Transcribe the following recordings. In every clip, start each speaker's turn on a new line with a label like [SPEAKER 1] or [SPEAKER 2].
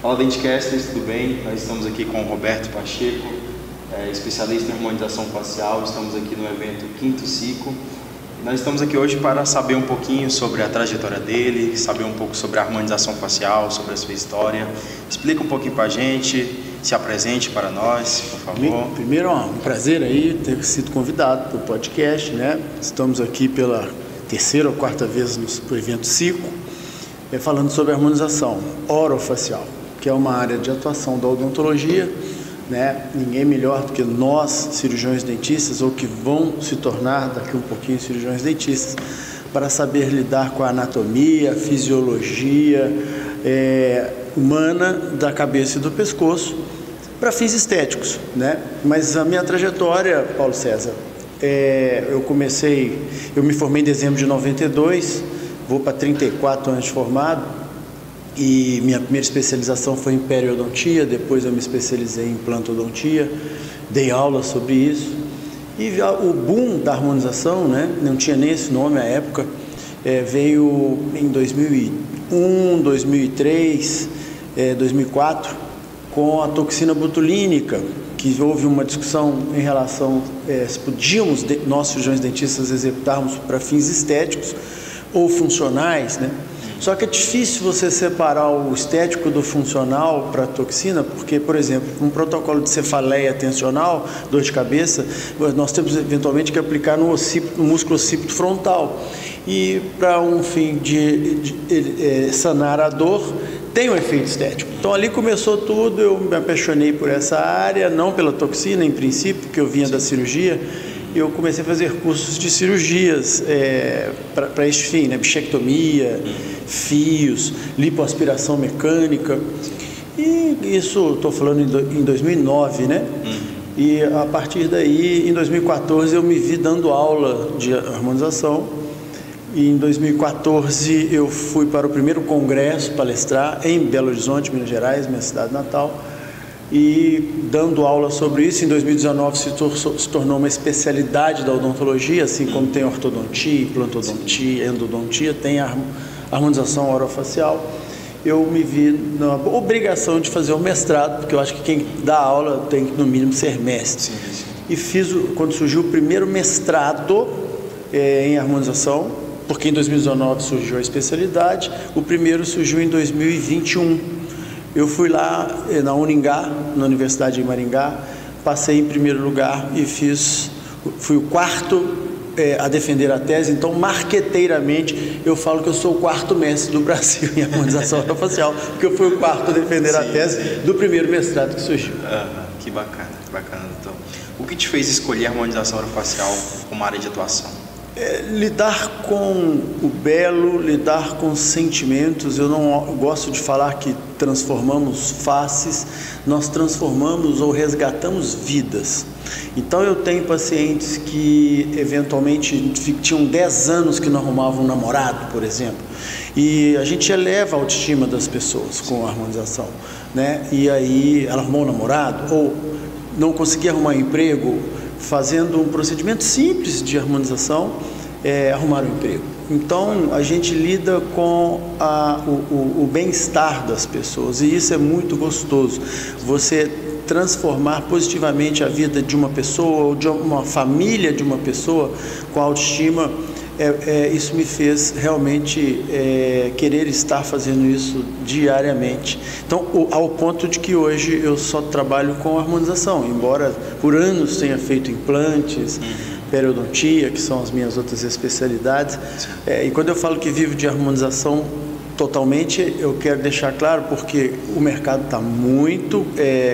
[SPEAKER 1] Olá, Dentcasters, tudo bem? Nós estamos aqui com o Roberto Pacheco, especialista em harmonização facial. Estamos aqui no evento Quinto Ciclo. Nós estamos aqui hoje para saber um pouquinho sobre a trajetória dele, saber um pouco sobre a harmonização facial, sobre a sua história. Explica um pouquinho para a gente, se apresente para nós, por favor.
[SPEAKER 2] Primeiro, é um prazer aí ter sido convidado para o podcast, né? Estamos aqui pela terceira ou quarta vez no evento Ciclo, falando sobre harmonização orofacial, que é uma área de atuação da odontologia, né? Ninguém melhor do que nós, cirurgiões dentistas, ou que vão se tornar daqui um pouquinho cirurgiões dentistas, para saber lidar com a anatomia, a fisiologia humana da cabeça e do pescoço, para fins estéticos, né? Mas a minha trajetória, Paulo César, eu me formei em dezembro de 92, vou para 34 anos de formado, e minha primeira especialização foi em periodontia, depois eu me especializei em implantodontia, dei aula sobre isso. E o boom da harmonização, né, não tinha nem esse nome à época, veio em 2001, 2003, 2004, com a toxina botulínica, que houve uma discussão em relação se podíamos, nós cirurgiões dentistas, executarmos para fins estéticos ou funcionais, né? Só que é difícil você separar o estético do funcional para a toxina, porque, por exemplo, um protocolo de cefaleia tensional, dor de cabeça, nós temos eventualmente que aplicar no músculo occipito frontal. E para um fim de sanar a dor, tem um efeito estético. Então ali começou tudo, eu me apaixonei por essa área, não pela toxina em princípio, porque eu vinha da cirurgia. Eu comecei a fazer cursos de cirurgias para este fim, né? Bichectomia, fios, lipoaspiração mecânica. E isso, estou falando em 2009, né? E a partir daí, em 2014, eu me vi dando aula de harmonização. E em 2014, eu fui para o primeiro congresso palestrar em Belo Horizonte, Minas Gerais, minha cidade natal. E dando aula sobre isso, em 2019 se tornou uma especialidade da odontologia, assim como tem ortodontia, implantodontia, endodontia, tem a harmonização orofacial. Eu me vi na obrigação de fazer um mestrado, porque eu acho que quem dá aula tem que, no mínimo, ser mestre. E fiz, quando surgiu o primeiro mestrado em harmonização, porque em 2019 surgiu a especialidade, o primeiro surgiu em 2021. Eu fui lá na Uningá, na Universidade de Maringá, passei em primeiro lugar e fui o quarto a defender a tese. Então, marqueteiramente, eu falo que eu sou o quarto mestre do Brasil em harmonização orofacial, porque eu fui o quarto a defender a tese do primeiro mestrado que surgiu.
[SPEAKER 1] Que bacana, doutor. O que te fez escolher a harmonização orofacial como área de atuação?
[SPEAKER 2] Lidar com o belo, lidar com sentimentos. Eu não gosto de falar que transformamos faces, nós transformamos ou resgatamos vidas. Então eu tenho pacientes que eventualmente tinham 10 anos que não arrumavam um namorado, por exemplo, e a gente eleva a autoestima das pessoas com a harmonização, né? E aí ela arrumou um namorado ou não conseguia arrumar um emprego, fazendo um procedimento simples de harmonização, arrumar um emprego. Então, a gente lida com o bem-estar das pessoas, e isso é muito gostoso. Você transformar positivamente a vida de uma pessoa ou de uma família de uma pessoa com autoestima, isso me fez realmente querer estar fazendo isso diariamente. Então, ao ponto de que hoje eu só trabalho com harmonização, embora por anos tenha feito implantes, periodontia, que são as minhas outras especialidades. E quando eu falo que vivo de harmonização totalmente, eu quero deixar claro porque o mercado está muito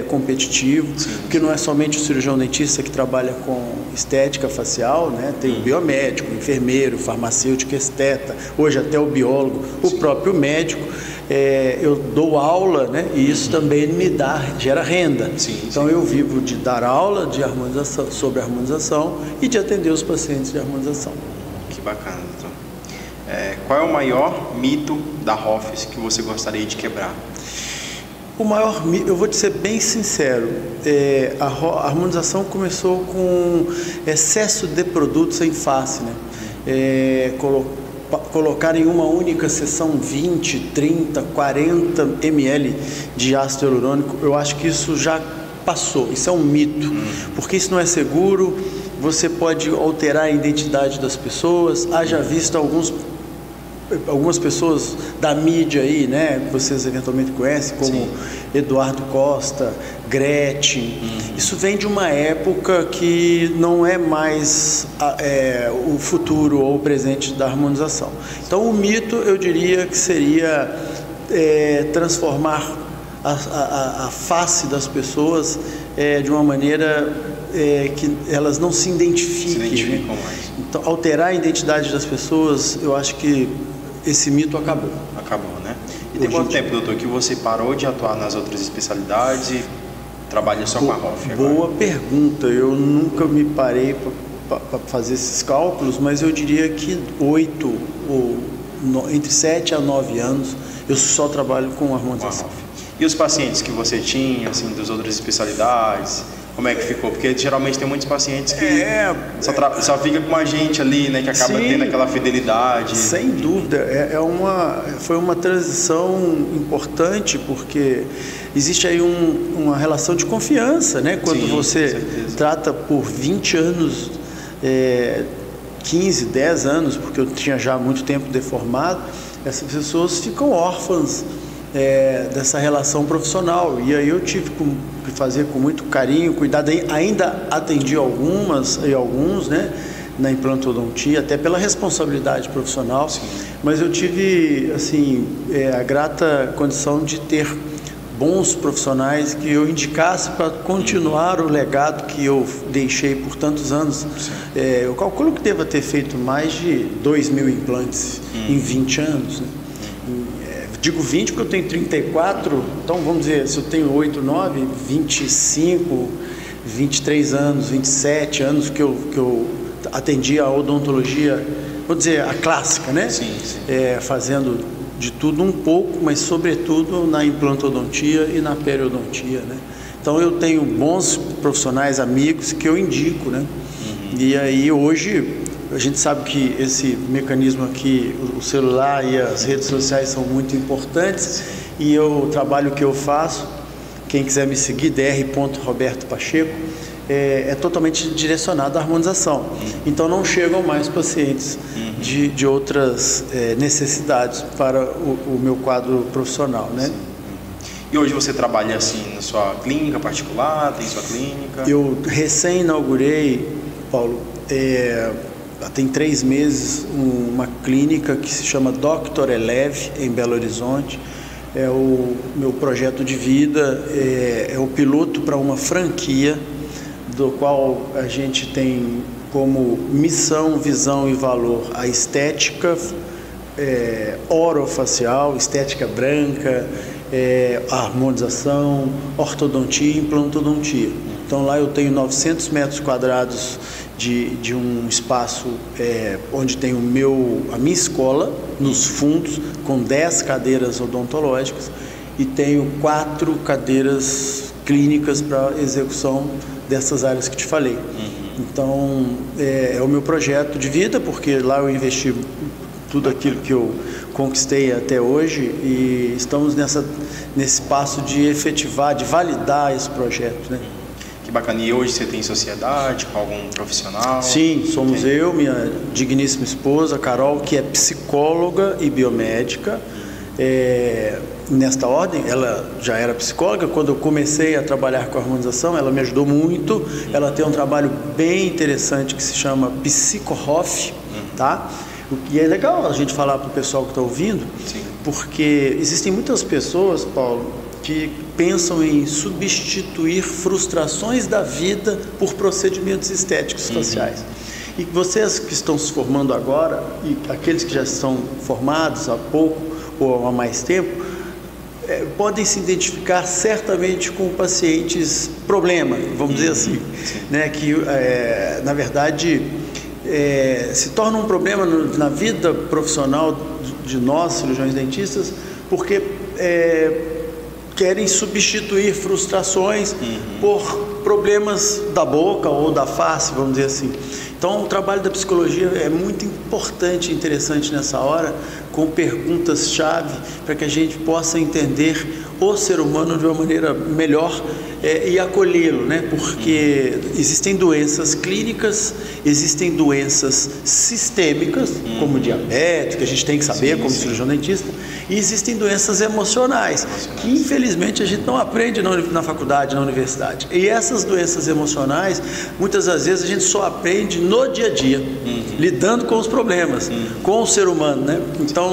[SPEAKER 2] competitivo, porque não é somente o cirurgião dentista que trabalha com estética facial, né? Tem o biomédico, o enfermeiro, o farmacêutico, esteta, hoje até o biólogo, o próprio médico. Eu dou aula, né? E isso também gera renda. Então eu vivo de dar aula de harmonização, sobre harmonização e de atender os pacientes de harmonização.
[SPEAKER 1] Que bacana, doutor. Qual é o maior mito da Roffice que você gostaria de quebrar?
[SPEAKER 2] Eu vou te ser bem sincero, a harmonização começou com excesso de produtos em face, né? Colocar em uma única sessão 20, 30, 40 ml de ácido hialurônico, eu acho que isso já passou, isso é um mito, porque isso não é seguro, você pode alterar a identidade das pessoas. Haja visto algumas pessoas da mídia aí, né, que vocês eventualmente conhecem, como Sim. Eduardo Costa, Gretchen. Isso vem de uma época que não é mais o futuro ou o presente da harmonização. Então, o mito, eu diria que seria transformar a face das pessoas de uma maneira que elas não se identifiquem. Né? Então, alterar a identidade das pessoas, eu acho que esse mito acabou.
[SPEAKER 1] Acabou, né? E tem quanto tempo, doutor, que você parou de atuar nas outras especialidades e trabalha só com a ROF agora?
[SPEAKER 2] Boa pergunta. Eu nunca me parei para fazer esses cálculos, mas eu diria que entre 7 a 9 anos eu só trabalho com harmonização.
[SPEAKER 1] E os pacientes que você tinha, assim, das outras especialidades, como é que ficou? Porque geralmente tem muitos pacientes que só fica com a gente ali, né? Que acaba Sim, tendo aquela fidelidade.
[SPEAKER 2] Sem dúvida. Foi uma transição importante, porque existe aí uma relação de confiança, né? Quando Sim, você trata por 20 anos, 15, 10 anos, porque eu tinha já muito tempo deformado, essas pessoas ficam órfãs dessa relação profissional, e aí eu tive que fazer com muito carinho, cuidado. Ainda atendi alguns, né, na implantodontia, até pela responsabilidade profissional. Sim. Mas eu tive assim a grata condição de ter bons profissionais que eu indicasse para continuar o legado que eu deixei por tantos anos. Eu calculo que deva ter feito mais de 2.000 implantes em 20 anos, né? Digo 20 porque eu tenho 34, então vamos dizer, se eu tenho 8, 9, 25, 23 anos, 27 anos que eu atendi a odontologia, vou dizer, a clássica, né?
[SPEAKER 1] Sim, sim.
[SPEAKER 2] Fazendo de tudo um pouco, mas sobretudo na implantodontia e na periodontia, né? Então eu tenho bons profissionais, amigos que eu indico, né? E aí hoje a gente sabe que esse mecanismo aqui, o celular e as redes sociais são muito importantes, e o trabalho que eu faço, quem quiser me seguir, dr.robertopacheco, é totalmente direcionado à harmonização. Então não chegam mais pacientes de outras necessidades para o meu quadro profissional, né?
[SPEAKER 1] E hoje você trabalha assim na sua clínica particular, tem sua clínica?
[SPEAKER 2] Eu recém-inaugurei, Paulo, tem 3 meses, uma clínica que se chama Dr. Eleve, em Belo Horizonte. É o meu projeto de vida, é o piloto para uma franquia, do qual a gente tem como missão, visão e valor a estética orofacial, estética branca, a harmonização, ortodontia e implantodontia. Então lá eu tenho 900 metros quadrados de um espaço onde tem a minha escola, nos fundos, com 10 cadeiras odontológicas, e tenho 4 cadeiras clínicas para execução dessas áreas que te falei. Então é o meu projeto de vida, porque lá eu investi tudo aquilo que eu conquistei até hoje, e estamos nesse passo de efetivar, de validar esse projeto, né?
[SPEAKER 1] Que bacana. E hoje você tem sociedade com algum profissional?
[SPEAKER 2] Sim, somos eu, minha digníssima esposa, Carol, que é psicóloga e biomédica. Nesta ordem, ela já era psicóloga. Quando eu comecei a trabalhar com a harmonização, ela me ajudou muito. Ela tem um trabalho bem interessante que se chama PsicoROF, tá? E é legal a gente falar para o pessoal que está ouvindo, Sim. Porque existem muitas pessoas, Paulo, que pensam em substituir frustrações da vida por procedimentos estéticos faciais. E vocês que estão se formando agora, e aqueles que já estão formados há pouco ou há mais tempo, podem se identificar certamente com pacientes problema, vamos dizer assim, né? Que na verdade se torna um problema na vida profissional de nós, cirurgiões dentistas, porque querem substituir frustrações por problemas da boca ou da face, vamos dizer assim. Então, o trabalho da psicologia é muito importante e interessante nessa hora, com perguntas-chave, para que a gente possa entender o ser humano de uma maneira melhor e acolhê-lo, né? Porque existem doenças clínicas, existem doenças sistêmicas, como diabetes, que a gente tem que saber, como cirurgião dentista, e existem doenças emocionais, que infelizmente a gente não aprende na faculdade, na universidade. E essas doenças emocionais, muitas das vezes a gente só aprende no dia a dia, lidando com os problemas, com o ser humano, né? Então,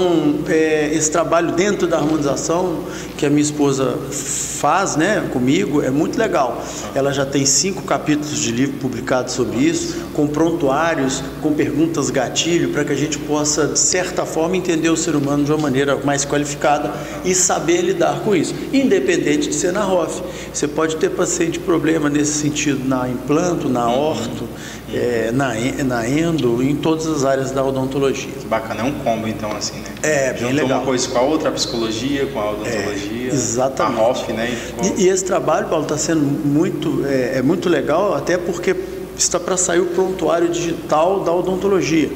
[SPEAKER 2] esse trabalho dentro da harmonização que a minha esposa faz, né, comigo, é muito legal. Ela já tem 5 capítulos de livro publicados sobre isso, com prontuários, com perguntas gatilho, para que a gente possa, de certa forma, entender o ser humano de uma maneira mais qualificada e saber lidar com isso, independente de ser na ROF. Você pode ter paciente problema nesse sentido na implanto, na orto, na endo, em todas as áreas da odontologia.
[SPEAKER 1] Bacana, é um combo então, assim, né?
[SPEAKER 2] É, bem legal.
[SPEAKER 1] Uma coisa com a outra, a psicologia, com a odontologia,
[SPEAKER 2] exatamente.
[SPEAKER 1] A ROF, né?
[SPEAKER 2] E esse trabalho, Paulo, está sendo muito legal, até porque está para sair o prontuário digital da odontologia.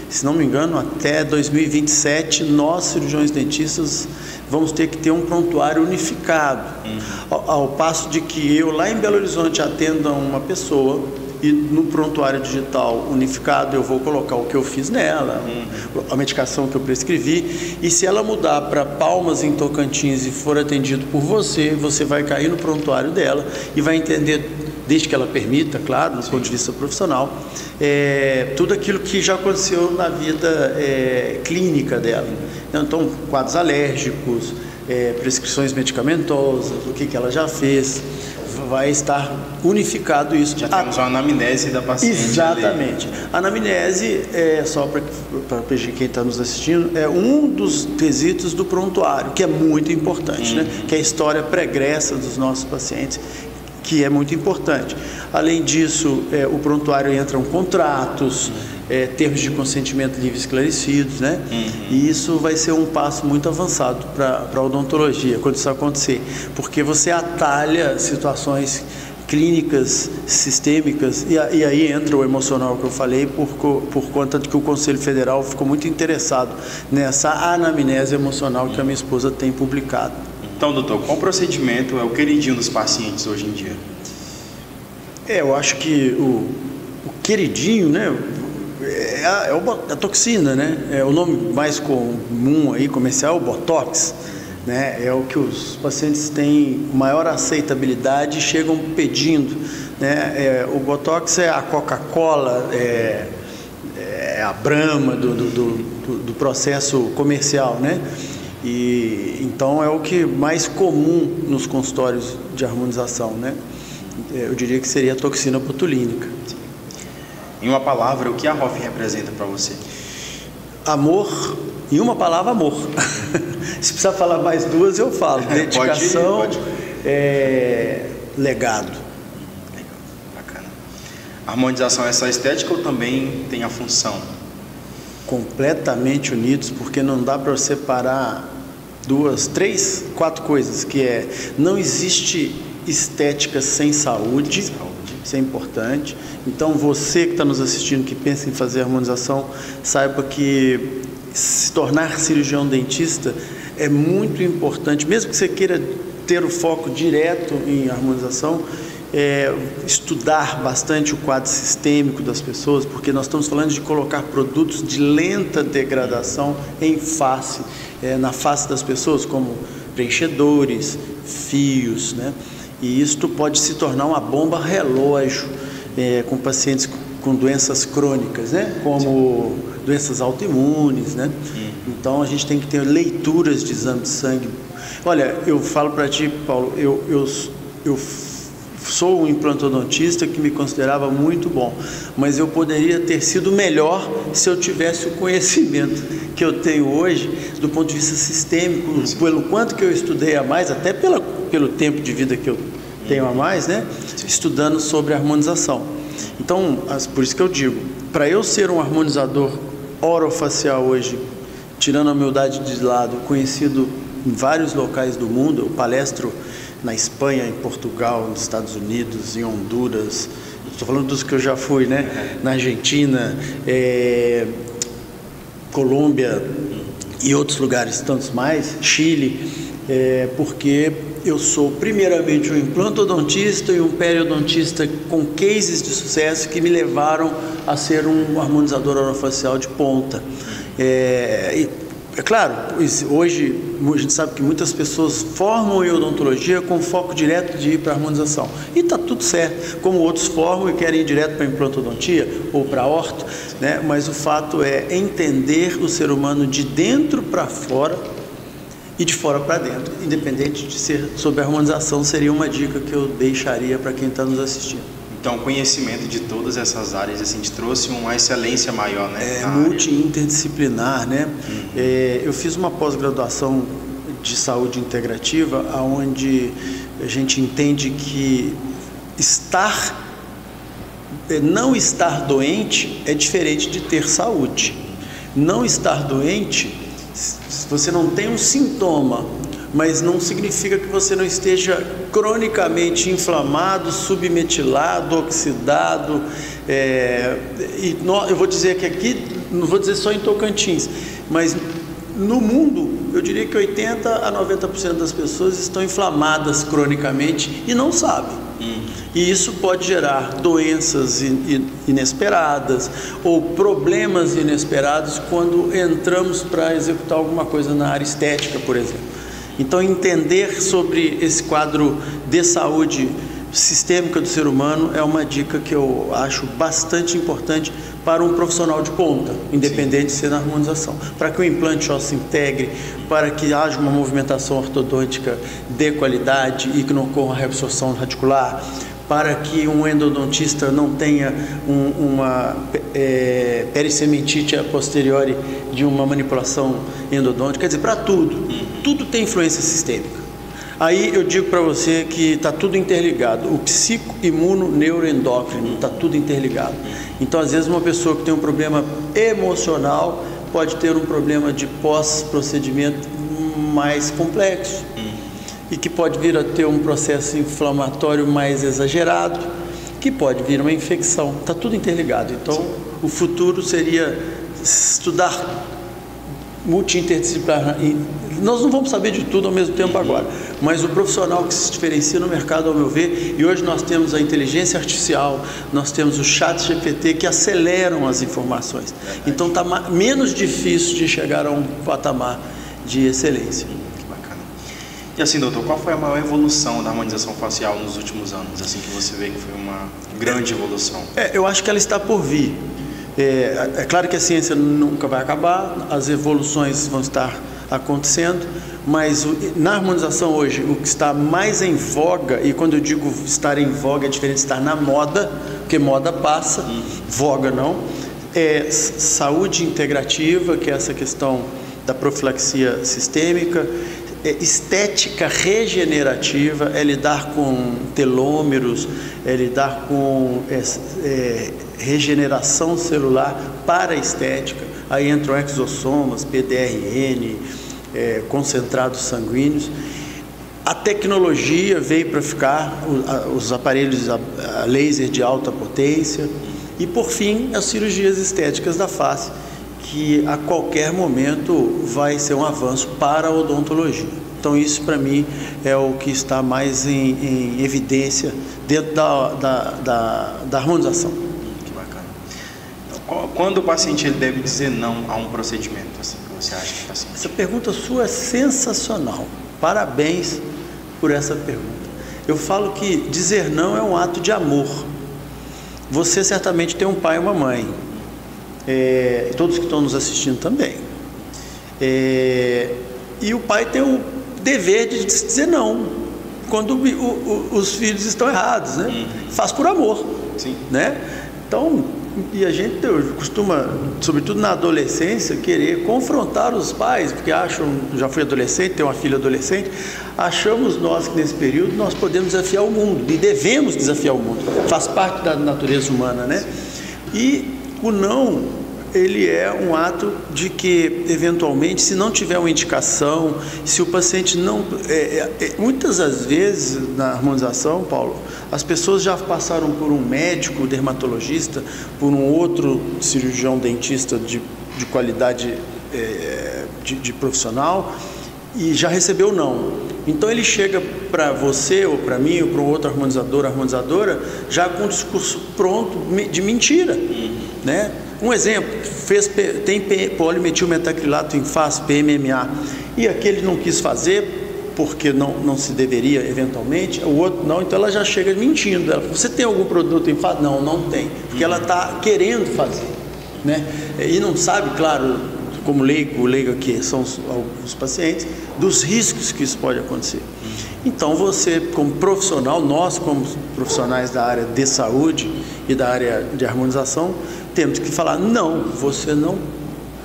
[SPEAKER 2] Se não me engano, até 2027, nós, cirurgiões dentistas, vamos ter que ter um prontuário unificado. Ao passo de que eu, lá em Belo Horizonte, atenda uma pessoa e no prontuário digital unificado eu vou colocar o que eu fiz nela, a medicação que eu prescrevi, e se ela mudar para Palmas, em Tocantins, e for atendido por você, você vai cair no prontuário dela e vai entender, desde que ela permita, claro, do ponto de vista profissional, tudo aquilo que já aconteceu na vida clínica dela. Então, quadros alérgicos, prescrições medicamentosas, o que ela já fez, vai estar unificado isso.
[SPEAKER 1] Já temos uma anamnese da paciente.
[SPEAKER 2] Exatamente. A anamnese, só para quem está nos assistindo, é um dos quesitos do prontuário, que é muito importante, né? Que é a história pregressa dos nossos pacientes, que é muito importante. Além disso, o prontuário entram contratos, termos de consentimento livre esclarecidos, né? E isso vai ser um passo muito avançado para a odontologia, quando isso acontecer, porque você atalha situações clínicas, sistêmicas, e aí entra o emocional que eu falei, por conta de que o Conselho Federal ficou muito interessado nessa anamnese emocional que a minha esposa tem publicado.
[SPEAKER 1] Então, doutor, qual procedimento é o queridinho dos pacientes hoje em dia?
[SPEAKER 2] Eu acho que o queridinho, né, é a toxina, né? O nome mais comum aí, comercial, é o Botox, né? É o que os pacientes têm maior aceitabilidade e chegam pedindo, né? O Botox é a Coca-Cola, é a Brahma do processo comercial, né? E então é o que mais comum nos consultórios de harmonização, né? Eu diria que seria a toxina botulínica.
[SPEAKER 1] Em uma palavra, o que a ROF representa para você?
[SPEAKER 2] Amor. Em uma palavra, amor. Se precisar falar mais 2, eu falo. Dedicação,
[SPEAKER 1] pode.
[SPEAKER 2] Legado.
[SPEAKER 1] Legal, bacana. A harmonização é só estética ou também tem a função?
[SPEAKER 2] Completamente unidos, porque não dá para separar 2, 3, 4 coisas, que não existe estética sem saúde. Isso é importante. Então, você que está nos assistindo, que pensa em fazer harmonização, saiba que se tornar cirurgião dentista é muito importante, mesmo que você queira ter o foco direto em harmonização, estudar bastante o quadro sistêmico das pessoas, porque nós estamos falando de colocar produtos de lenta degradação em face, na face das pessoas, como preenchedores, fios, né? E isto pode se tornar uma bomba relógio com pacientes com doenças crônicas, né? Como doenças autoimunes, né? Então a gente tem que ter leituras de exame de sangue. Olha, eu falo para ti, Paulo, eu sou um implantodontista que me considerava muito bom, mas eu poderia ter sido melhor se eu tivesse o conhecimento que eu tenho hoje do ponto de vista sistêmico, pelo quanto que eu estudei a mais, até pelo tempo de vida que eu tenho a mais, né? Estudando sobre harmonização. Então, por isso que eu digo, para eu ser um harmonizador orofacial hoje, tirando a humildade de lado, conhecido em vários locais do mundo. Eu palestro na Espanha, em Portugal, nos Estados Unidos, em Honduras. Estou falando dos que eu já fui, né? Na Argentina, Colômbia e outros lugares, tantos mais, Chile, porque eu sou primeiramente um implantodontista e um periodontista com cases de sucesso que me levaram a ser um harmonizador orofacial de ponta. É claro, hoje a gente sabe que muitas pessoas formam em odontologia com foco direto de ir para a harmonização. E está tudo certo, como outros formam e querem ir direto para a implantodontia ou para a orto, né? Mas o fato é entender o ser humano de dentro para fora e de fora para dentro, independente de ser sobre a harmonização, seria uma dica que eu deixaria para quem está nos assistindo.
[SPEAKER 1] Então, o conhecimento de todas essas áreas assim, te trouxe uma excelência maior, né?
[SPEAKER 2] Multi-interdisciplinar, né? Eu fiz uma pós-graduação de saúde integrativa, onde a gente entende que não estar doente é diferente de ter saúde. Não estar doente, se você não tem um sintoma, mas não significa que você não esteja cronicamente inflamado, submetilado, oxidado. Eu vou dizer que aqui, não vou dizer só em Tocantins, mas no mundo, eu diria que 80% a 90% das pessoas estão inflamadas cronicamente e não sabem. E isso pode gerar doenças inesperadas ou problemas inesperados quando entramos para executar alguma coisa na área estética, por exemplo. Então, entender sobre esse quadro de saúde sistêmica do ser humano é uma dica que eu acho bastante importante para um profissional de ponta, independente de ser na harmonização. Para que o implante ósseo se integre, para que haja uma movimentação ortodôntica de qualidade e que não ocorra reabsorção radicular, para que um endodontista não tenha uma pericementite a posteriori de uma manipulação endodôntica, quer dizer, para tudo tem influência sistêmica. Aí eu digo para você que está tudo interligado, o psico, imuno, neuroendócrino, está tudo interligado. Então, às vezes, uma pessoa que tem um problema emocional pode ter um problema de pós-procedimento mais complexo e que pode vir a ter um processo inflamatório mais exagerado, que pode vir uma infecção. Está tudo interligado. Então, o futuro seria estudar multi-interdisciplinar. Nós não vamos saber de tudo ao mesmo tempo agora, mas o profissional que se diferencia no mercado, ao meu ver, e hoje nós temos a inteligência artificial, nós temos o chat GPT que aceleram as informações. Então está menos difícil de chegar a um patamar de excelência.
[SPEAKER 1] Que bacana. E assim, doutor, qual foi a maior evolução da harmonização facial nos últimos anos? Assim que você vê que foi uma grande evolução.
[SPEAKER 2] Eu acho que ela está por vir. É claro que a ciência nunca vai acabar, as evoluções vão estar acontecendo, mas na harmonização hoje, o que está mais em voga, e quando eu digo estar em voga é diferente de estar na moda, porque moda passa, voga não, é saúde integrativa, que é essa questão da profilaxia sistêmica, estética regenerativa, é lidar com telômeros, é lidar com regeneração celular para a estética. Aí entram exossomas, PDRN, concentrados sanguíneos. A tecnologia veio para ficar, os aparelhos a laser de alta potência e, por fim, as cirurgias estéticas da face, que a qualquer momento vai ser um avanço para a odontologia. Então isso para mim é o que está mais em evidência dentro da harmonização.
[SPEAKER 1] Que bacana. Então, quando o paciente ele deve dizer não a um procedimento, assim, que você acha que o paciente...
[SPEAKER 2] Essa pergunta sua é sensacional. Parabéns por essa pergunta. Eu falo que dizer não é um ato de amor. Você certamente tem um pai e uma mãe. Todos que estão nos assistindo também. E o pai tem o dever de dizer não quando os filhos estão errados, né? Faz por amor.
[SPEAKER 1] Sim.
[SPEAKER 2] Né? Então, e a gente costuma, sobretudo na adolescência, querer confrontar os pais, porque acham, já fui adolescente, tenho uma filha adolescente, achamos nós que nesse período nós podemos desafiar o mundo, e devemos desafiar o mundo, faz parte da natureza humana, né? E o não, ele é um ato de que, eventualmente, se não tiver uma indicação, se o paciente não... muitas das vezes, na harmonização, Paulo, as pessoas já passaram por um médico dermatologista, por um outro cirurgião dentista de qualidade de profissional, e já recebeu não. Então ele chega para você, ou para mim, ou para um outro harmonizador, harmonizadora, já com um discurso pronto de mentira, né? Um exemplo, tem polimetilmetacrilato em face, PMMA, e aquele não quis fazer porque não se deveria eventualmente, o outro não, então ela já chega mentindo. Ela, você tem algum produto em face? Não tem, porque ela está querendo fazer, né? E não sabe, claro, como leigo aqui são os pacientes, dos riscos que isso pode acontecer. Então você, como profissional, nós como profissionais da área de saúde e da área de harmonização, temos que falar, não, você não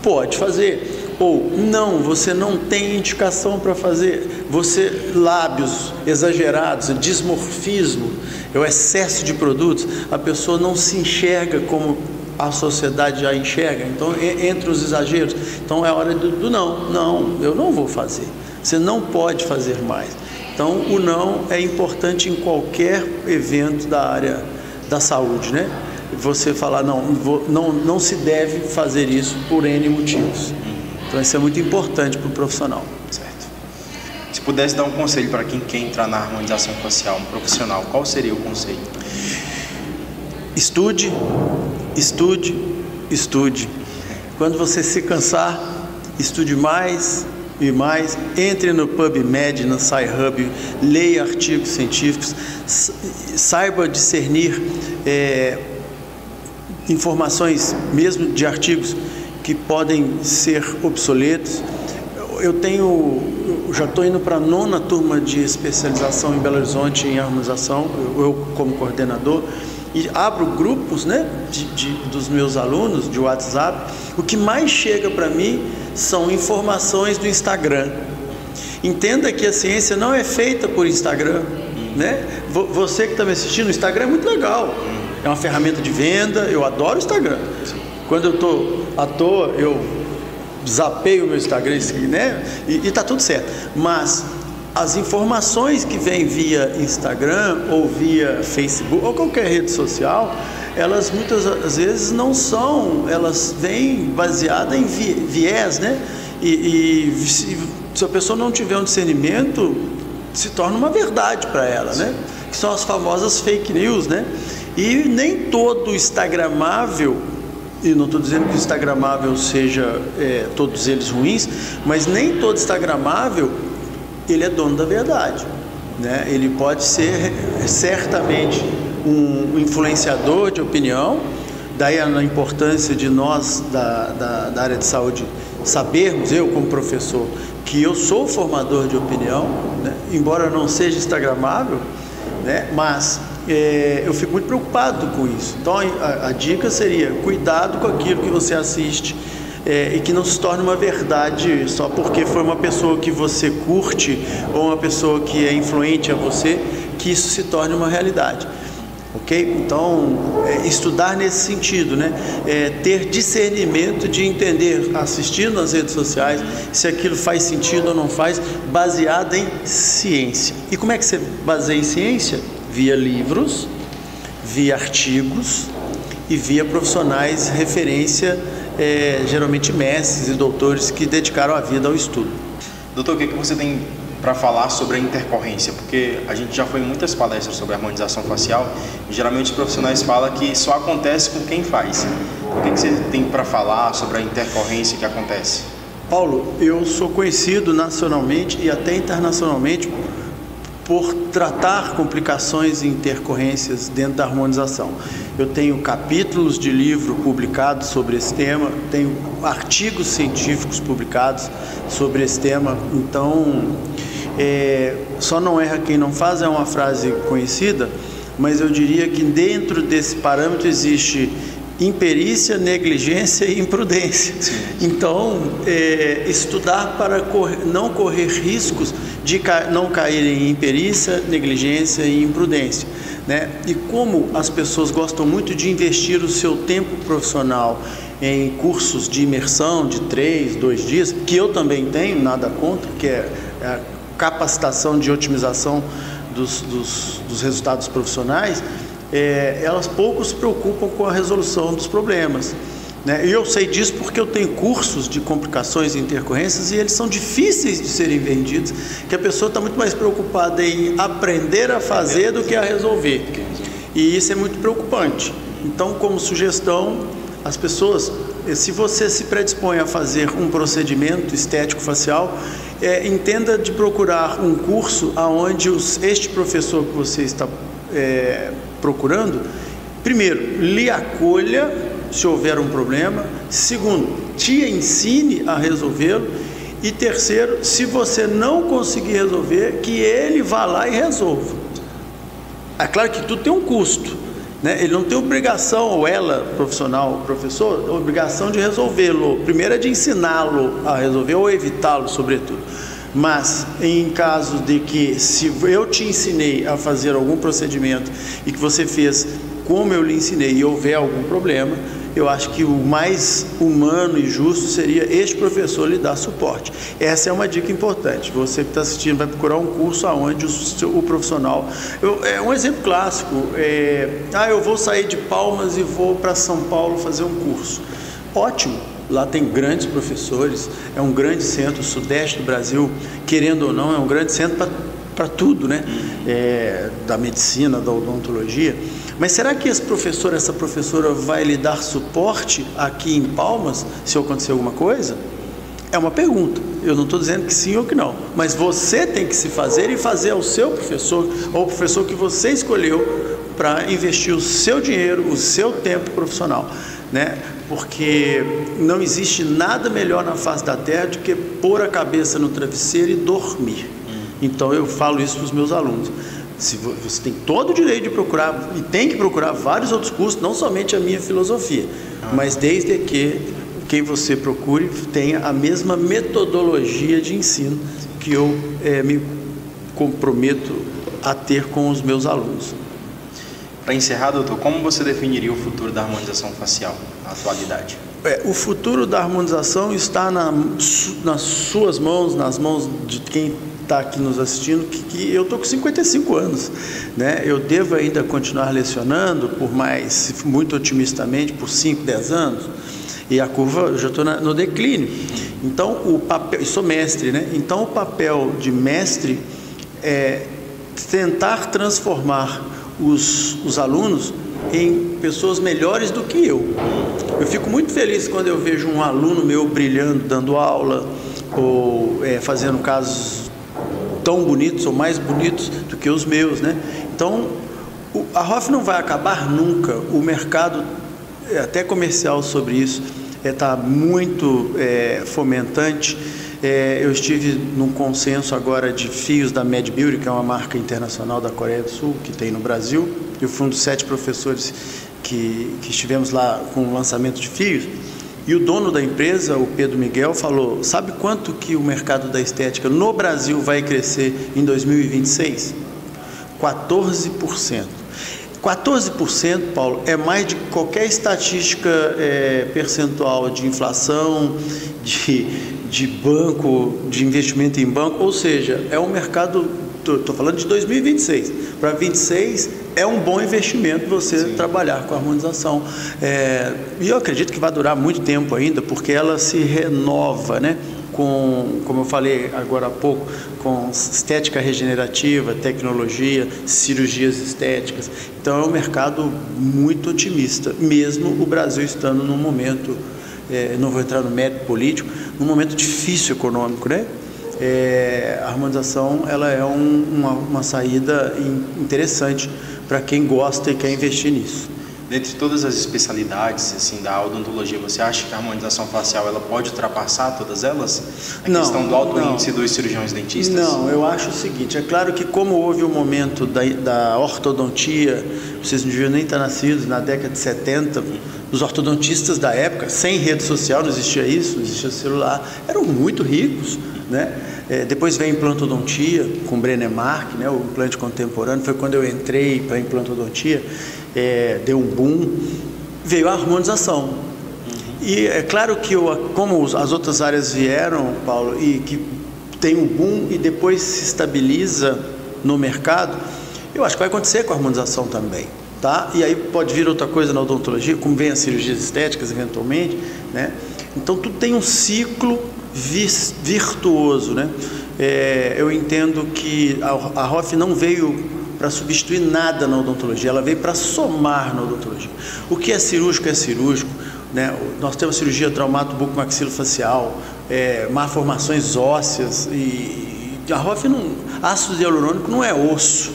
[SPEAKER 2] pode fazer, ou não, você não tem indicação para fazer, você, lábios exagerados, dismorfismo, é o excesso de produtos, a pessoa não se enxerga como a sociedade já enxerga, então entre os exageros, então é hora do não, eu não vou fazer, você não pode fazer mais. Então o não é importante em qualquer evento da área da saúde, né? Você falar não se deve fazer isso por N motivos. Então isso é muito importante para o profissional.
[SPEAKER 1] Certo. Se pudesse dar um conselho para quem quer entrar na harmonização facial, um profissional, qual seria o conselho?
[SPEAKER 2] Estude. Quando você se cansar, estude mais e mais. Entre no PubMed, no Sci-Hub, leia artigos científicos, saiba discernir informações mesmo de artigos que podem ser obsoletos. Eu já estou indo para a 9ª turma de especialização em Belo Horizonte em harmonização, eu como coordenador, e abro grupos, né, dos meus alunos de WhatsApp. O que mais chega para mim são informações do Instagram. Entenda que a ciência não é feita por Instagram, né? Você que está me assistindo, o Instagram é muito legal, é uma ferramenta de venda, eu adoro o Instagram. Quando eu estou à toa, eu zapeio o meu Instagram, né? E está tudo certo, mas as informações que vêm via Instagram ou via Facebook ou qualquer rede social, elas muitas vezes não são, elas vêm baseadas em viés, né? E se a pessoa não tiver um discernimento, se torna uma verdade para ela, né? Que são as famosas fake news, né? E nem todo instagramável, e não estou dizendo que o instagramável seja todos eles ruins, mas nem todo instagramável ele é dono da verdade, né? Ele pode ser certamente um influenciador de opinião, daí a importância de nós da área de saúde sabermos, eu como professor, que eu sou formador de opinião, né? Embora não seja instagramável, né? Mas eu fico muito preocupado com isso. Então a dica seria, cuidado com aquilo que você assiste, e que não se torne uma verdade só porque foi uma pessoa que você curte ou uma pessoa que é influente a você, que isso se torne uma realidade, ok? Então, estudar nesse sentido, né? Ter discernimento de entender, assistindo nas redes sociais, se aquilo faz sentido ou não faz, baseado em ciência. E como é que você baseia em ciência? Via livros, via artigos e via profissionais referência, geralmente mestres e doutores que dedicaram a vida ao estudo.
[SPEAKER 1] Doutor, o que você tem para falar sobre a intercorrência? Porque a gente já foi em muitas palestras sobre harmonização facial e geralmente os profissionais falam que só acontece com quem faz. O que você tem para falar sobre a intercorrência que acontece?
[SPEAKER 2] Paulo, eu sou conhecido nacionalmente e até internacionalmente por tratar complicações e intercorrências dentro da harmonização. Eu tenho capítulos de livro publicados sobre esse tema, tenho artigos científicos publicados sobre esse tema, então só não erra quem não faz, é uma frase conhecida, mas eu diria que dentro desse parâmetro existe imperícia, negligência e imprudência.
[SPEAKER 1] Sim.
[SPEAKER 2] Então, estudar para não correr riscos de não cair em imperícia, negligência e imprudência, né? E como as pessoas gostam muito de investir o seu tempo profissional em cursos de imersão de 3, 2 dias, que eu também tenho, nada contra, que é a capacitação de otimização dos resultados profissionais, elas pouco se preocupam com a resolução dos problemas, né? E eu sei disso porque eu tenho cursos de complicações e intercorrências e eles são difíceis de serem vendidos, que a pessoa está muito mais preocupada em aprender a fazer do que a resolver. E isso é muito preocupante. Então, como sugestão, as pessoas, se você se predispõe a fazer um procedimento estético facial, entenda de procurar um curso onde este professor que você está procurando, primeiro, lhe acolha se houver um problema, segundo, te ensine a resolvê-lo, e terceiro, se você não conseguir resolver, que ele vá lá e resolva. É claro que tudo tem um custo, né? Ele não tem obrigação, ou ela, profissional, professor, obrigação de resolvê-lo. Primeiro é de ensiná-lo a resolver ou evitá-lo, sobretudo. Mas em caso de que, se eu te ensinei a fazer algum procedimento e que você fez como eu lhe ensinei e houver algum problema, eu acho que o mais humano e justo seria este professor lhe dar suporte. Essa é uma dica importante. Você que está assistindo vai procurar um curso onde o profissional... É um exemplo clássico. Eu vou sair de Palmas e vou para São Paulo fazer um curso. Ótimo. Lá tem grandes professores, é um grande centro, o sudeste do Brasil, querendo ou não, é um grande centro para tudo, né? Da medicina, da odontologia. Mas será que essa professora vai lhe dar suporte aqui em Palmas, se acontecer alguma coisa? É uma pergunta. Eu não estou dizendo que sim ou que não. Mas você tem que se fazer e fazer ao seu professor, ou o professor que você escolheu para investir o seu dinheiro, o seu tempo profissional, né? Porque não existe nada melhor na face da terra do que pôr a cabeça no travesseiro e dormir. Então eu falo isso para os meus alunos. Você tem todo o direito de procurar, e tem que procurar vários outros cursos, não somente a minha filosofia, mas desde que quem você procure tenha a mesma metodologia de ensino que eu me comprometo a ter com os meus alunos.
[SPEAKER 1] Para encerrar, doutor, como você definiria o futuro da harmonização facial, na atualidade?
[SPEAKER 2] O futuro da harmonização está nas suas mãos, nas mãos de quem está aqui nos assistindo, que eu estou com 55 anos, né? Eu devo ainda continuar lecionando, por mais, muito otimistamente, por 5, 10 anos, e a curva, eu já estou no declínio. Então, o papel, sou mestre, né? Então, o papel de mestre é tentar transformar os alunos em pessoas melhores do que eu. Eu fico muito feliz quando eu vejo um aluno meu brilhando, dando aula, ou fazendo casos tão bonitos ou mais bonitos do que os meus, né? Então, a ROF não vai acabar nunca. O mercado, até comercial sobre isso, está muito fomentante. Eu estive num consenso agora de fios da Med Beauty, que é uma marca internacional da Coreia do Sul, que tem no Brasil. Eu fui um dos 7 professores que estivemos lá com o lançamento de fios. E o dono da empresa, o Pedro Miguel, falou: sabe quanto que o mercado da estética no Brasil vai crescer em 2026? 14%. 14%, Paulo, é mais de qualquer estatística percentual de inflação, de banco, de investimento em banco, ou seja, é um mercado, estou falando de 2026, para 2026 é um bom investimento você Sim. trabalhar com a harmonização, e eu acredito que vai durar muito tempo ainda, porque ela se renova, né? Como eu falei agora há pouco, com estética regenerativa, tecnologia, cirurgias estéticas. Então é um mercado muito otimista, mesmo o Brasil estando num momento, não vou entrar no mérito político, num momento difícil econômico, né? A harmonização ela é uma saída interessante para quem gosta e quer investir nisso.
[SPEAKER 1] Dentre todas as especialidades assim, da odontologia, você acha que a harmonização facial ela pode ultrapassar todas elas? A questão do alto índice dos cirurgiões dentistas?
[SPEAKER 2] Não, eu acho o seguinte, é claro que como houve o momento da ortodontia, vocês não deviam nem estar nascidos na década de 70, os ortodontistas da época, sem rede social, não existia isso, não existia celular, eram muito ricos, né? Depois veio a implantodontia com Brennemark, né? O implante contemporâneo, foi quando eu entrei para a implantodontia, deu um boom, veio a harmonização. E é claro que como as outras áreas vieram, Paulo, e que tem um boom e depois se estabiliza no mercado, eu acho que vai acontecer com a harmonização também, tá? E aí pode vir outra coisa na odontologia, como vem as cirurgias estéticas eventualmente, né? Então tudo tem um ciclo virtuoso, né? Eu entendo que a ROF não veio para substituir nada na odontologia, ela veio para somar na odontologia. O que é cirúrgico, né? Nós temos cirurgia traumato-bucomaxilofacial, malformações ósseas, e a ROF ácido hialurônico não é osso.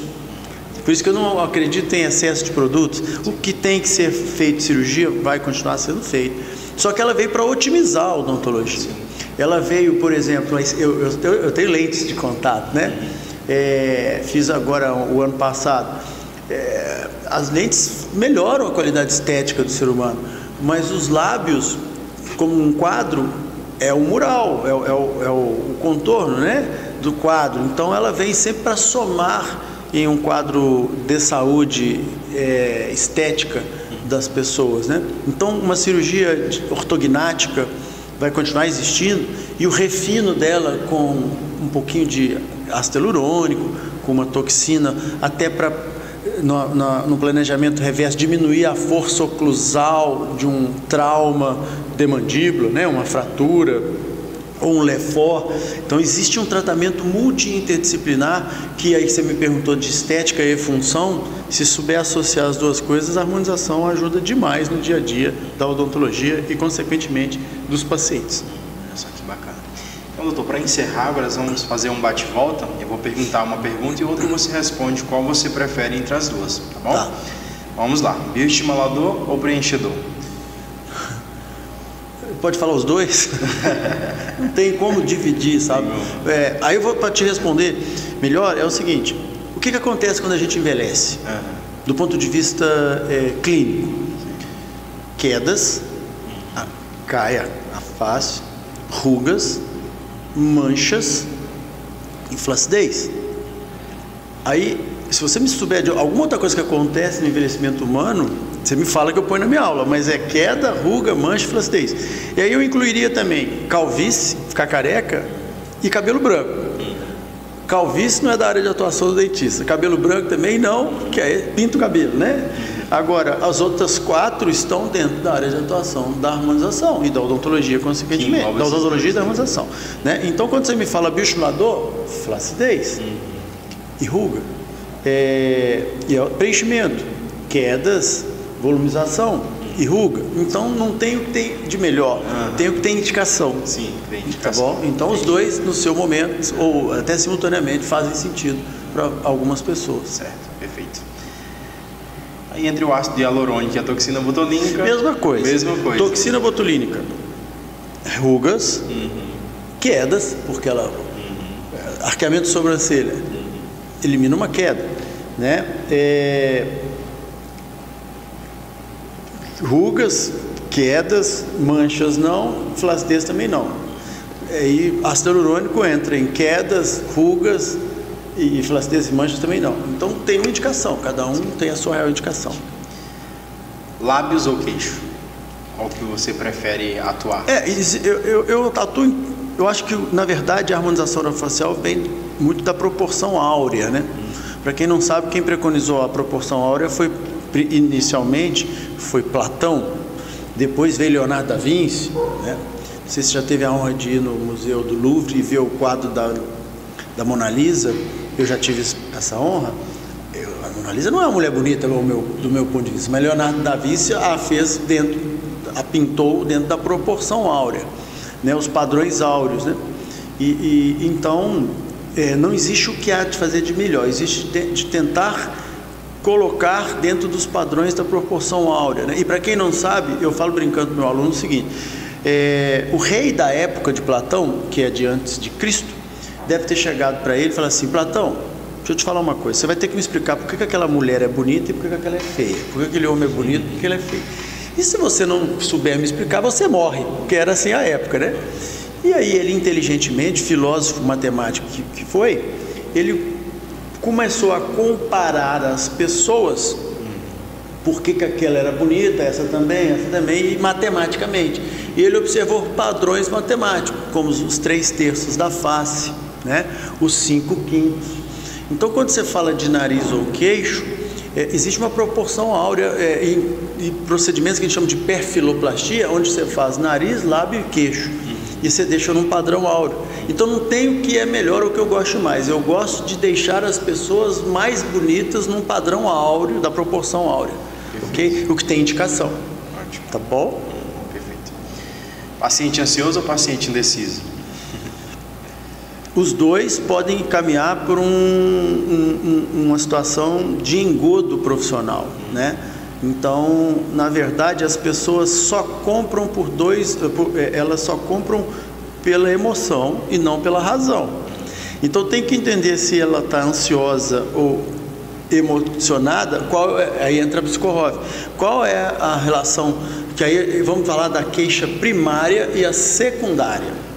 [SPEAKER 2] Por isso que eu não acredito em excesso de produtos. O que tem que ser feito cirurgia vai continuar sendo feito. Só que ela veio para otimizar a odontologia. Ela veio, por exemplo, eu tenho lentes de contato, né? Fiz agora o ano passado. As lentes melhoram a qualidade estética do ser humano, mas os lábios, como um quadro, é o mural, é o contorno, né, do quadro. Então ela vem sempre para somar em um quadro de saúde estética das pessoas, né? Então uma cirurgia ortognática vai continuar existindo, e o refino dela com um pouquinho de ácido hialurônico, com uma toxina, até para no planejamento reverso diminuir a força oclusal de um trauma de mandíbula, né? Uma fratura ou um LEFOR. Então existe um tratamento multi-interdisciplinar, que aí você me perguntou de estética e função. Se souber associar as duas coisas, a harmonização ajuda demais no dia a dia da odontologia e consequentemente dos pacientes.
[SPEAKER 1] Nossa, que bacana. Então, doutor, para encerrar, agora nós vamos fazer um bate-volta. Eu vou perguntar uma pergunta e outra você responde qual você prefere entre as duas, tá bom? Tá. Vamos lá. Bioestimulador ou preenchedor?
[SPEAKER 2] Pode falar os dois? Não tem como dividir, sabe? Aí eu vou para te responder melhor, é o seguinte: o que acontece quando a gente envelhece? Do ponto de vista clínico? Quedas, cai a face, rugas, manchas e flacidez. Aí, se você me souber de alguma outra coisa que acontece no envelhecimento humano, você me fala que eu ponho na minha aula, mas é queda, ruga, mancha e flacidez. E aí eu incluiria também calvície, ficar careca, e cabelo branco. Calvície não é da área de atuação do dentista, cabelo branco também não, que é pinta o cabelo, né? Agora, as outras 4 estão dentro da área de atuação da harmonização e da odontologia, consequentemente, da odontologia e da harmonização, né? Então, quando você me fala bioestimulador, flacidez e ruga, e preenchimento, quedas, volumização e ruga. Então não tem o que tem de melhor, tem o que tem indicação.
[SPEAKER 1] Sim, tem indicação.
[SPEAKER 2] Tá bom? Então os dois no seu momento, ou até simultaneamente, fazem sentido para algumas pessoas.
[SPEAKER 1] Certo, perfeito. Aí entre o ácido hialurônico e a toxina botulínica,
[SPEAKER 2] mesma coisa. Toxina botulínica, rugas, quedas, porque ela arqueamento de sobrancelha elimina uma queda, né? Rugas, quedas, manchas não, flacidez também não. E ácido hialurônico entra em quedas, rugas e flacidez e manchas também não. Então tem uma indicação, cada um tem a sua real indicação.
[SPEAKER 1] Lábios ou queixo? Qual que você prefere atuar?
[SPEAKER 2] Eu atuo, eu acho que na verdade a harmonização orofacial vem muito da proporção áurea, né? Para quem não sabe, quem preconizou a proporção áurea inicialmente foi Platão, depois veio Leonardo da Vinci, né? Não sei se já teve a honra de ir no Museu do Louvre e ver o quadro da Mona Lisa. Eu já tive essa honra. A Mona Lisa não é uma mulher bonita do meu ponto de vista, mas Leonardo da Vinci a pintou dentro da proporção áurea, né? Os padrões áureos, né? Então não existe o que há de fazer de melhor, existe de tentar colocar dentro dos padrões da proporção áurea, né? E para quem não sabe, eu falo brincando para o meu aluno o seguinte: o rei da época de Platão, que é de antes de Cristo, deve ter chegado para ele e falar assim: Platão, deixa eu te falar uma coisa, você vai ter que me explicar por que aquela mulher é bonita e por que aquela é feia, por que aquele homem é bonito e por que ele é feio. E se você não souber me explicar, você morre, porque era assim a época, né? E aí ele inteligentemente, filósofo, matemático que foi, ele começou a comparar as pessoas por que aquela era bonita, essa também, e matematicamente. E ele observou padrões matemáticos, como os 3/3 da face, né? Os 5/5. Então, quando você fala de nariz ou queixo, existe uma proporção áurea e procedimentos que a gente chama de perfiloplastia, onde você faz nariz, lábio e queixo, e você deixa num padrão áureo. Então não tem o que é melhor ou o que eu gosto mais. Eu gosto de deixar as pessoas mais bonitas num padrão áureo, da proporção áurea. Ok? O que tem indicação.
[SPEAKER 1] Ótimo.
[SPEAKER 2] Tá bom?
[SPEAKER 1] Perfeito. Paciente ansioso ou paciente indeciso?
[SPEAKER 2] Os dois podem caminhar por uma situação de engodo profissional, né? Então, na verdade, as pessoas só compram elas só compram pela emoção e não pela razão. Então, tem que entender se ela está ansiosa ou emocionada. Aí entra a psicorrove. Qual é a relação? Que aí vamos falar da queixa primária e a secundária.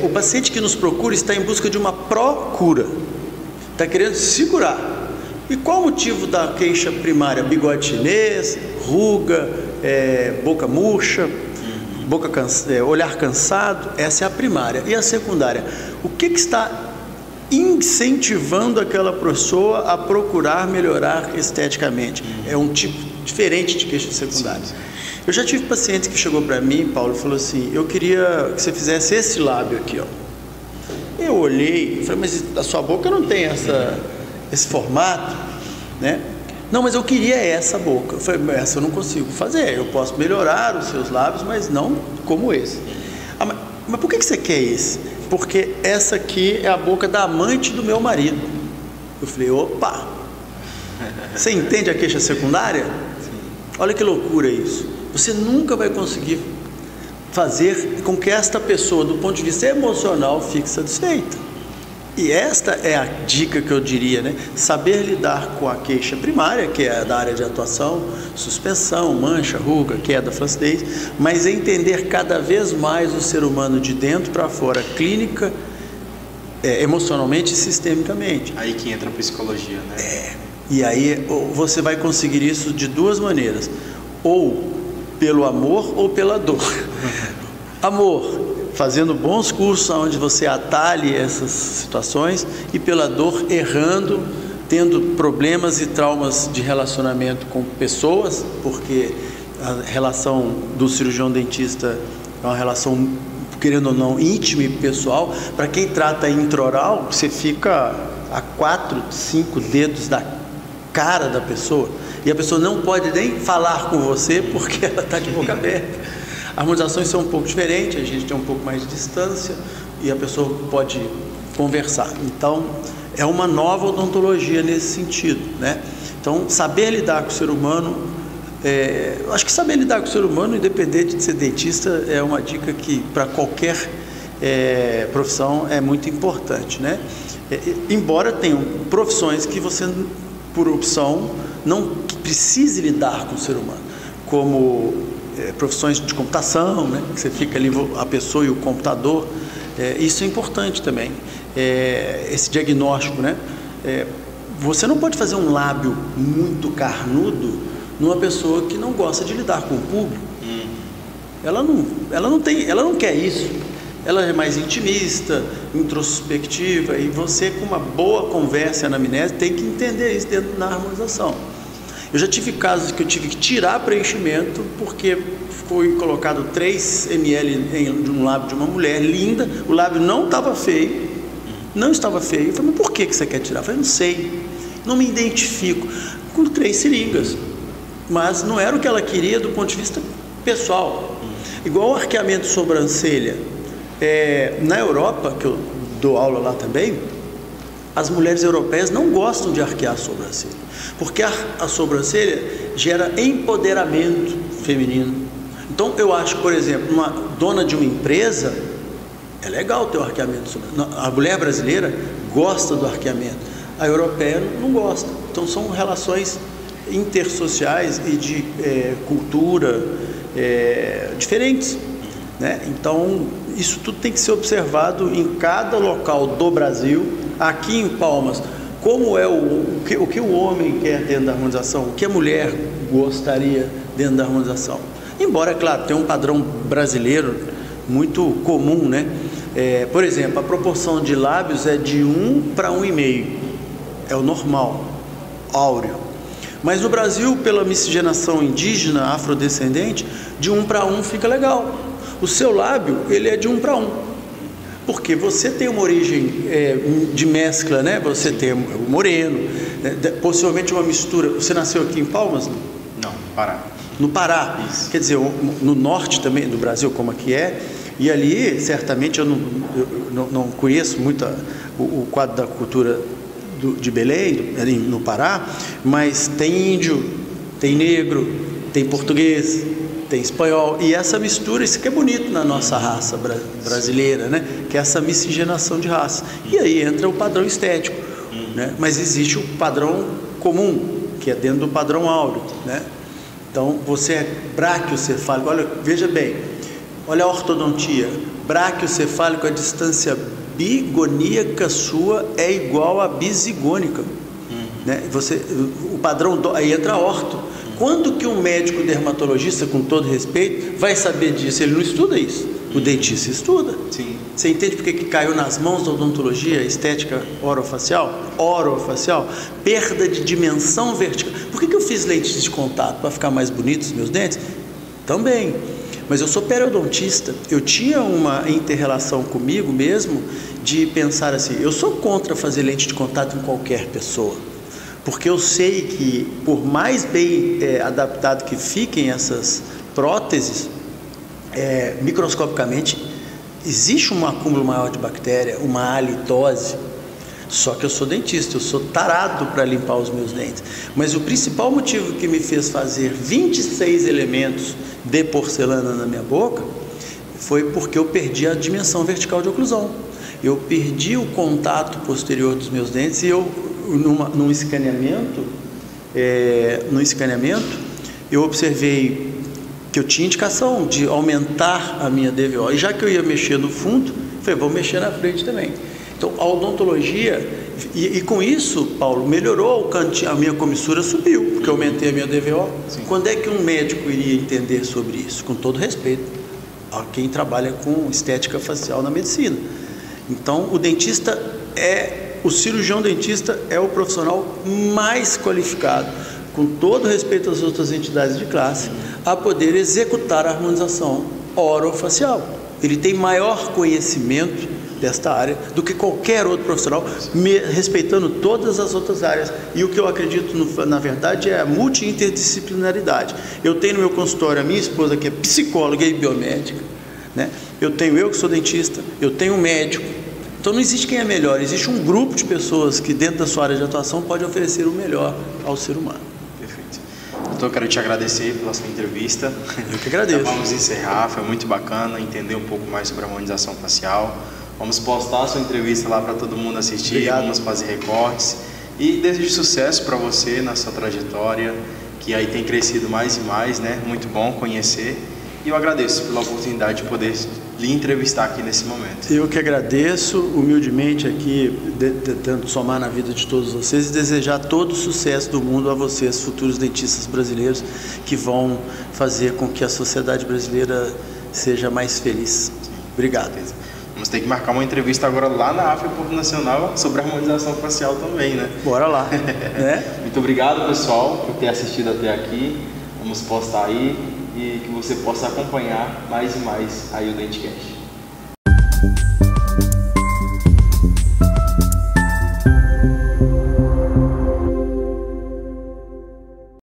[SPEAKER 2] O paciente que nos procura está em busca de uma procura, está querendo se curar. E qual o motivo da queixa primária? Bigode chinês, ruga, boca murcha, olhar cansado. Essa é a primária. E a secundária? O que está incentivando aquela pessoa a procurar melhorar esteticamente? É um tipo diferente de queixa secundária. Eu já tive paciente que chegou para mim, Paulo, e falou assim: eu queria que você fizesse esse lábio aqui, ó. Eu olhei e falei: mas a sua boca não tem esse formato, né? Não, mas eu queria essa boca. Eu falei: essa eu não consigo fazer. Eu posso melhorar os seus lábios, mas não como esse. Mas por que você quer esse? Porque essa aqui é a boca da amante do meu marido. Eu falei: opa! Você entende a queixa secundária? Olha que loucura isso. Você nunca vai conseguir fazer com que esta pessoa, do ponto de vista emocional, fique satisfeita. E esta é a dica que eu diria, né? Saber lidar com a queixa primária, que é da área de atuação, suspensão, mancha, ruga, queda, flacidez, mas entender cada vez mais o ser humano de dentro para fora, clínica, emocionalmente e sistemicamente.
[SPEAKER 1] Aí que entra a psicologia, né?
[SPEAKER 2] E aí você vai conseguir isso de duas maneiras: ou pelo amor ou pela dor. Amor, fazendo bons cursos onde você atalhe essas situações, e pela dor, errando, tendo problemas e traumas de relacionamento com pessoas, porque a relação do cirurgião dentista é uma relação, querendo ou não, íntima e pessoal. Para quem trata intraoral, você fica a 4, 5 dedos da cara da pessoa, e a pessoa não pode nem falar com você porque ela está de boca aberta. Harmonizações são um pouco diferentes, a gente tem um pouco mais de distância e a pessoa pode conversar. Então, é uma nova odontologia nesse sentido, né? Então, saber lidar com o ser humano, acho que saber lidar com o ser humano, independente de ser dentista, é uma dica que para qualquer profissão é muito importante, né? Embora tenham profissões que você, por opção, não precise lidar com o ser humano, como profissões de computação, né? Que você fica ali, a pessoa e o computador. Isso é importante também, esse diagnóstico, né? Você não pode fazer um lábio muito carnudo numa pessoa que não gosta de lidar com o público. Ela não quer isso. Ela é mais intimista, introspectiva, e você, com uma boa conversa e anamnese, tem que entender isso dentro da harmonização. Eu já tive casos que eu tive que tirar preenchimento porque foi colocado 3 ml de um lábio de uma mulher linda, o lábio não estava feio, Eu falei: mas por que você quer tirar? Eu falei: não sei, não me identifico, com 3 seringas, mas não era o que ela queria do ponto de vista pessoal. Igual o arqueamento de sobrancelha. Na Europa, que eu dou aula lá também, as mulheres europeias não gostam de arquear a sobrancelha, porque a sobrancelha gera empoderamento feminino. Então eu acho que, por exemplo, uma dona de uma empresa, é legal ter o arqueamento de sobrancelha. A mulher brasileira gosta do arqueamento, a europeia não gosta. Então são relações intersociais e de cultura diferentes, né? Então isso tudo tem que ser observado em cada local do Brasil. Aqui em Palmas, como é o que o homem quer dentro da harmonização, o que a mulher gostaria dentro da harmonização. Embora, claro, tem um padrão brasileiro muito comum, né? Por exemplo, a proporção de lábios é de 1 para 1,5, é o normal, áureo. Mas no Brasil, pela miscigenação indígena, afrodescendente, de 1 para 1 fica legal. O seu lábio, ele é de 1 para 1. Porque você tem uma origem de mescla, né? Você tem o moreno, né? Possivelmente uma mistura. Você nasceu aqui em Palmas?
[SPEAKER 1] Não, Pará.
[SPEAKER 2] No Pará.
[SPEAKER 1] Isso.
[SPEAKER 2] Quer dizer, no norte também do Brasil, como aqui é. E ali, certamente, eu não conheço muito o quadro da cultura de Belém, no Pará, mas tem índio, tem negro, tem português, tem espanhol, e essa mistura, isso que é bonito na nossa raça brasileira, né? Que é essa miscigenação de raça. E aí entra o padrão estético, né? Mas existe o padrão comum, que é dentro do padrão áureo, né? Então, você é braquiocefálico, olha, veja bem, olha a ortodontia, braquiocefálico, a distância bigoníaca sua é igual a bisigônica, né? O padrão, aí entra a orto. Quando que um médico dermatologista, com todo respeito, vai saber disso? Ele não estuda isso. O dentista estuda.
[SPEAKER 1] Sim.
[SPEAKER 2] Você entende por que caiu nas mãos da odontologia estética orofacial? Orofacial. Perda de dimensão vertical. Por que eu fiz lentes de contato? Para ficar mais bonitos os meus dentes? Também. Mas eu sou periodontista. Eu tinha uma inter-relação comigo mesmo de pensar assim, eu sou contra fazer lente de contato em qualquer pessoa. Porque eu sei que, por mais bem adaptado que fiquem essas próteses, microscopicamente, existe um acúmulo maior de bactéria, uma halitose. Só que eu sou dentista, eu sou tarado para limpar os meus dentes. Mas o principal motivo que me fez fazer 26 elementos de porcelana na minha boca foi porque eu perdi a dimensão vertical de oclusão. Eu perdi o contato posterior dos meus dentes e eu... Num escaneamento, eu observei que eu tinha indicação de aumentar a minha DVO. E já que eu ia mexer no fundo, falei, vou mexer na frente também. Então, a odontologia, e com isso, Paulo, melhorou a minha comissura subiu, porque eu aumentei a minha DVO. Sim. Quando é que um médico iria entender sobre isso? Com todo respeito a quem trabalha com estética facial na medicina. Então, o cirurgião dentista é o profissional mais qualificado, com todo respeito às outras entidades de classe, a poder executar a harmonização orofacial. Ele tem maior conhecimento desta área do que qualquer outro profissional, respeitando todas as outras áreas. E o que eu acredito, na verdade, é a multi-interdisciplinaridade. Eu tenho no meu consultório a minha esposa, que é psicóloga e biomédica, né? Eu que sou dentista, eu tenho um médico. Então não existe quem é melhor, existe um grupo de pessoas que dentro da sua área de atuação pode oferecer o melhor ao ser humano.
[SPEAKER 1] Perfeito. Doutor, quero te agradecer pela sua entrevista.
[SPEAKER 2] Eu que agradeço.
[SPEAKER 1] Já vamos encerrar, foi muito bacana entender um pouco mais sobre a harmonização facial. Vamos postar a sua entrevista lá para todo mundo assistir. Obrigado. Vamos fazer recortes. E desejo sucesso para você na sua trajetória, que aí tem crescido mais e mais, né? Muito bom conhecer. E eu agradeço pela oportunidade de poder lhe entrevistar aqui nesse momento.
[SPEAKER 2] Eu que agradeço humildemente aqui, tentando somar na vida de todos vocês e desejar todo o sucesso do mundo a vocês, futuros dentistas brasileiros, que vão fazer com que a sociedade brasileira seja mais feliz. Obrigado.
[SPEAKER 1] Vamos ter que marcar uma entrevista agora lá na África Nacional sobre harmonização facial também, né?
[SPEAKER 2] Bora lá. Né?
[SPEAKER 1] Muito obrigado, pessoal, por ter assistido até aqui. Vamos postar aí e que você possa acompanhar mais e mais aí o Dentecast.